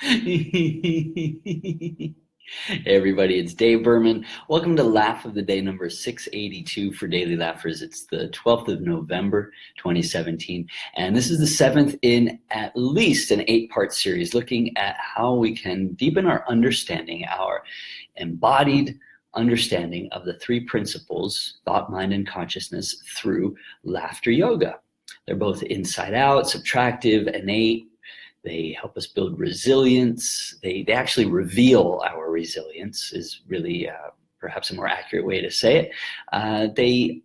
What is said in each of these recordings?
Hey everybody, it's Dave Berman. Welcome to Laugh of the Day number 682 for Daily Laughers. It's the 12th of November, 2017, and this is the seventh in at least an 8-part series looking at how we can deepen our understanding, our embodied understanding of the three principles, thought, mind, and consciousness, through laughter yoga. They're both inside out, subtractive, innate. They help us build resilience. They actually reveal our resilience is really perhaps a more accurate way to say it. They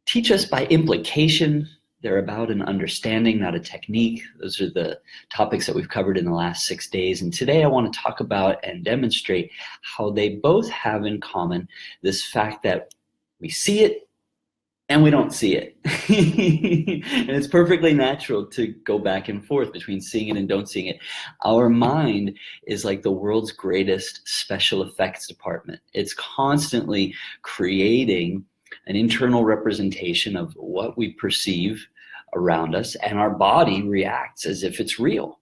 teach us by implication. They're about an understanding, not a technique. Those are the topics that we've covered in the last 6 days. And today I want to talk about and demonstrate how they both have in common this fact that we see it and we don't see it. And it's perfectly natural to go back and forth between seeing it and don't seeing it. Our mind is like the world's greatest special effects department. It's constantly creating an internal representation of what we perceive around us, and our body reacts as if it's real.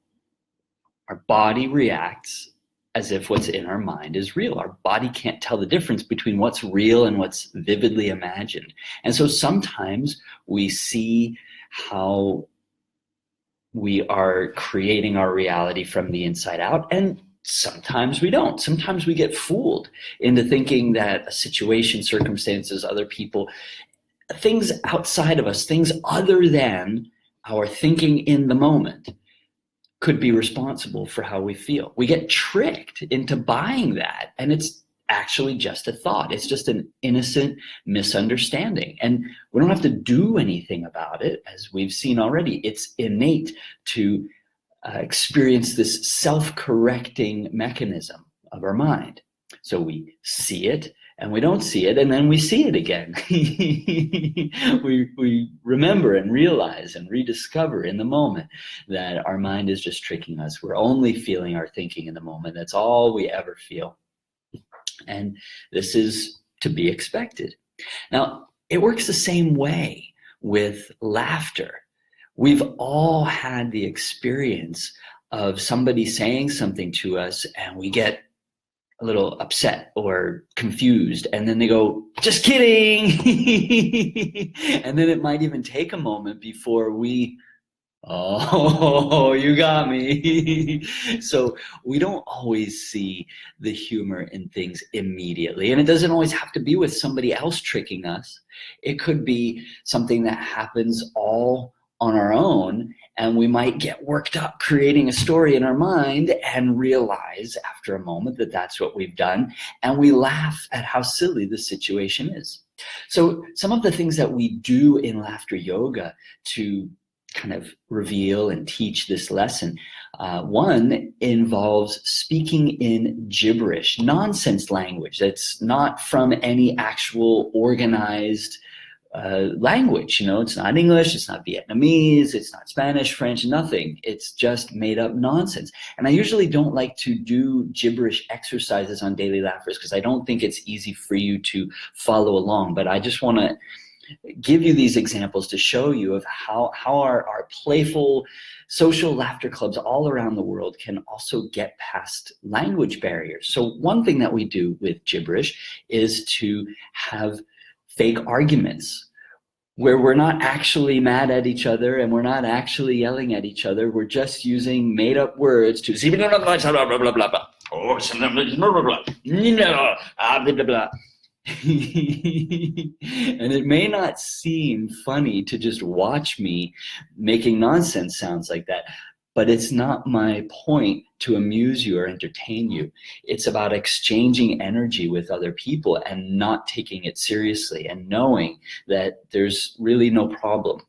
Our body reacts as if what's in our mind is real. Our body can't tell the difference between what's real and what's vividly imagined. And so sometimes we see how we are creating our reality from the inside out, and sometimes we don't. Sometimes we get fooled into thinking that a situation, circumstances, other people, things outside of us, things other than our thinking in the moment, could be responsible for how we feel. We get tricked into buying that, and it's actually just a thought. It's just an innocent misunderstanding, and we don't have to do anything about it. As we've seen already, it's innate to experience this self-correcting mechanism of our mind. So we see it and we don't see it, and then we see it again. we remember and realize and rediscover in the moment that our mind is just tricking us. We're only feeling our thinking in the moment. That's all we ever feel. And this is to be expected. Now, it works the same way with laughter. We've all had the experience of somebody saying something to us and we get a little upset or confused, and then they go, "Just kidding." And then it might even take a moment before we, "Oh, you got me." So we don't always see the humor in things immediately. And it doesn't always have to be with somebody else tricking us. It could be something that happens all on our own, and we might get worked up creating a story in our mind and realize after a moment that that's what we've done, and we laugh at how silly the situation is. So some of the things that we do in laughter yoga to kind of reveal and teach this lesson, one involves speaking in gibberish, nonsense language that's not from any actual organized language. You know, it's not English, it's not Vietnamese, it's not Spanish, French, nothing. It's just made up nonsense. And I usually don't like to do gibberish exercises on Daily Laughers because I don't think it's easy for you to follow along. But I just want to give you these examples to show you of how our playful social laughter clubs all around the world can also get past language barriers. So one thing that we do with gibberish is to have fake arguments where we're not actually mad at each other and we're not actually yelling at each other. We're just using made up words to blah blah blah blah blah blah. Oh, blah blah blah. And it may not seem funny to just watch me making nonsense sounds like that, but it's not my point to amuse you or entertain you. It's about exchanging energy with other people and not taking it seriously and knowing that there's really no problem.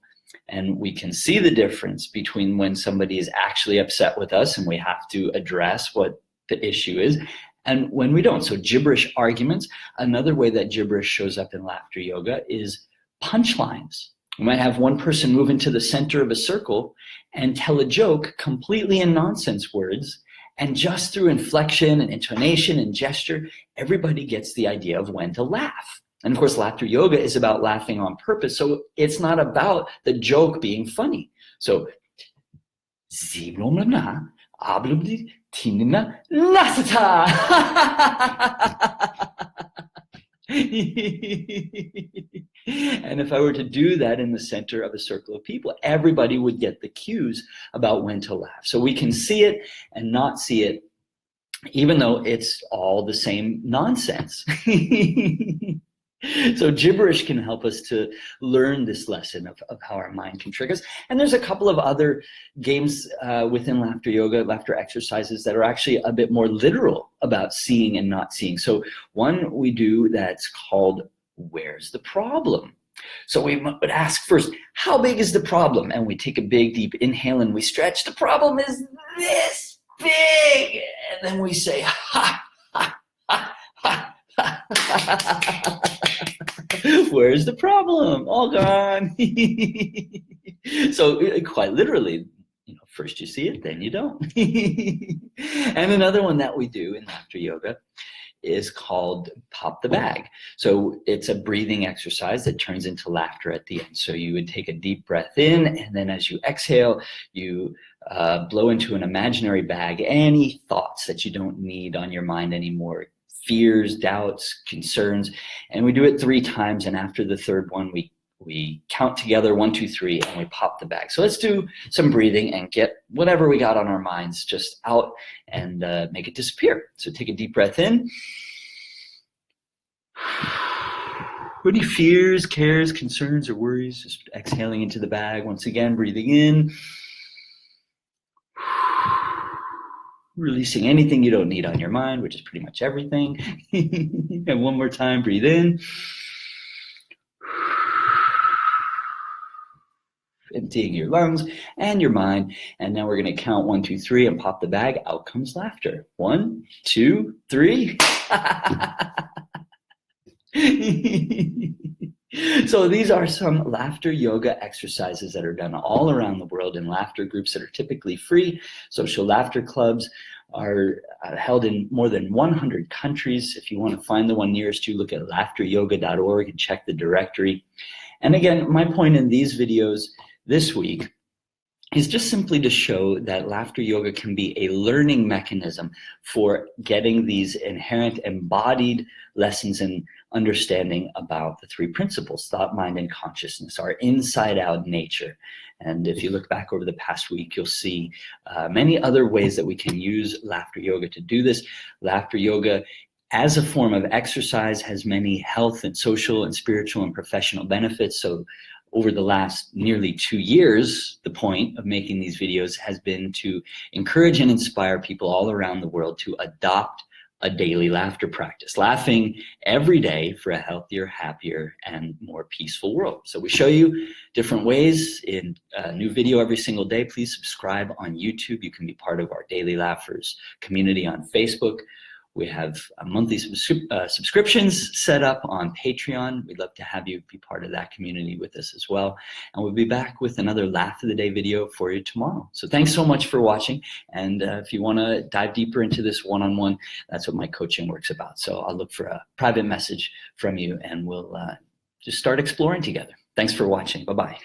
And we can see the difference between when somebody is actually upset with us and we have to address what the issue is, and when we don't. So gibberish arguments. Another way that gibberish shows up in laughter yoga is punchlines. We might have one person move into the center of a circle and tell a joke completely in nonsense words, and just through inflection and intonation and gesture, everybody gets the idea of when to laugh. And of course, laughter yoga is about laughing on purpose, so it's not about the joke being funny. So Ablubdi tinina nasata. And if I were to do that in the center of a circle of people, everybody would get the cues about when to laugh. So we can see it and not see it, even though it's all the same nonsense. So gibberish can help us to learn this lesson of how our mind can trick us. And there's a couple of other games within laughter yoga, laughter exercises that are actually a bit more literal about seeing and not seeing. So one we do that's called, where's the problem? So we would ask first, how big is the problem? And we take a big deep inhale and we stretch. The problem is this big. And then we say, ha, ha, ha, ha, ha, ha. Where's the problem? All gone. So quite literally, first you see it, then you don't. And another one that we do in laughter yoga is called pop the bag. So it's a breathing exercise that turns into laughter at the end. So you would take a deep breath in, and then as you exhale, you blow into an imaginary bag any thoughts that you don't need on your mind anymore. Fears, doubts, concerns, and we do it 3 times. And after the third one, we count together 1, 2, 3, and we pop the bag. So let's do some breathing and get whatever we got on our minds just out and make it disappear. So take a deep breath in. Any fears, cares, concerns, or worries, just exhaling into the bag. Once again, breathing in. Releasing anything you don't need on your mind, which is pretty much everything. And one more time, breathe in. Emptying your lungs and your mind. And now we're going to count 1, 2, 3 and pop the bag. Out comes laughter. 1, 2, 3. So these are some laughter yoga exercises that are done all around the world in laughter groups that are typically free. Social laughter clubs are held in more than 100 countries. If you want to find the one nearest you, look at laughteryoga.org and check the directory. And again, my point in these videos this week is just simply to show that laughter yoga can be a learning mechanism for getting these inherent embodied lessons and understanding about the 3 principles, thought, mind, and consciousness, our inside out nature. And if you look back over the past week, you'll see many other ways that we can use laughter yoga to do this. Laughter yoga as a form of exercise has many health and social and spiritual and professional benefits. So over the last nearly 2 years, the point of making these videos has been to encourage and inspire people all around the world to adopt a daily laughter practice, laughing every day for a healthier, happier, and more peaceful world. So we show you different ways in a new video every single day. Please subscribe on YouTube. You can be part of our Daily Laughers community on Facebook. We have monthly subscriptions set up on Patreon. We'd love to have you be part of that community with us as well. And we'll be back with another Laugh of the Day video for you tomorrow. So thanks so much for watching. And if you want to dive deeper into this one-on-one, that's what my coaching work's about. So I'll look for a private message from you and we'll just start exploring together. Thanks for watching. Bye-bye.